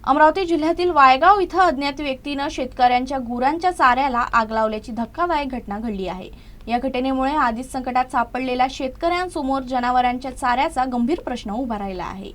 अमरावती जिल्ह्यातील वायगाव इथं अज्ञात व्यक्तीनं शेतकऱ्यांच्या गुरांच्या चाऱ्याला आग लावल्याची धक्कादायक घटना घडली आहे। या घटनेमुळे आधीच संकटात सापडलेल्या शेतकऱ्यांसमोर जनावरांच्या चाऱ्याचा गंभीर प्रश्न उभा राहिला आहे।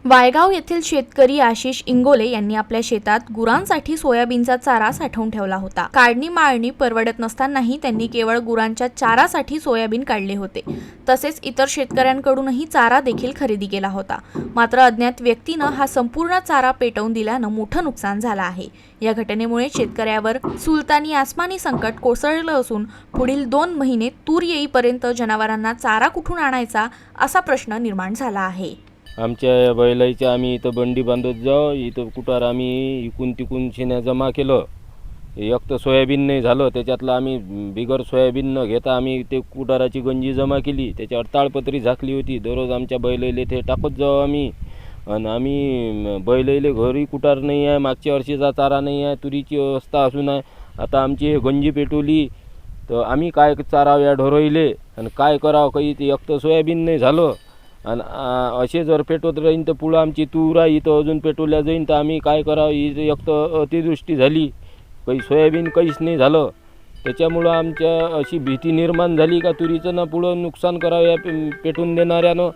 वायगाव येथील शेतकरी आशिष इंगोले यांनी आपल्या शेतात गुरांसाठी सोयाबीनचा चारा साठवून ठेवला होता। काढणी माळणी परवडत नसतानाही त्यांनी केवळ गुरांच्या चारासाठी सोयाबीन काढले होते। तसेच इतर शेतकऱ्यांकडूनही चारा देखील खरेदी केला होता। मात्र अज्ञात व्यक्तीनं हा संपूर्ण चारा पेटवून दिल्यानं मोठं नुकसान झालं आहे। या घटनेमुळे शेतकऱ्यावर सुलतानी आसमानी संकट कोसळलं असून पुढील 2 महिने तूर येईपर्यंत जनावरांना चारा कुठून आणायचा असा प्रश्न निर्माण झाला आहे। आमच्या बैलाच्या आम्ही इथं बंडी बांधत जाऊ, इथं कुटार आम्ही इकून तिकून शेण्या जमा केलं। एक तर सोयाबीन नाही झालं, त्याच्यातलं आम्ही बिगर सोयाबीन न घेता आम्ही ते कुटाराची गंजी जमा केली, त्याच्यावर ताळपत्री झाकली होती। दररोज आमच्या बैलाले ते टाकत जाऊ आम्ही। आणि आम्ही बैलाले घरी कुटार नाही आहे, मागच्या वर्षीचा चारा नाही आहे, तुरीची अवस्था असून आहे। आता आमची गंजी पेटवली तर आम्ही काय चारावं या ढोराईले आणि काय करावं, काही ते एक तर सोयाबीन नाही झालं आणि असे जर पेटवत राहीन तर पुढं आमची तूर आहे इथं अजून पेटवल्या जाईन तर आम्ही काय करावं। ही एक तर अतिवृष्टी झाली, काही सोयाबीन काहीच नाही झालं। त्याच्यामुळं आमच्या अशी भीती निर्माण झाली का तुरीचं ना पुढं नुकसान करावं या पेटून देणाऱ्यानं।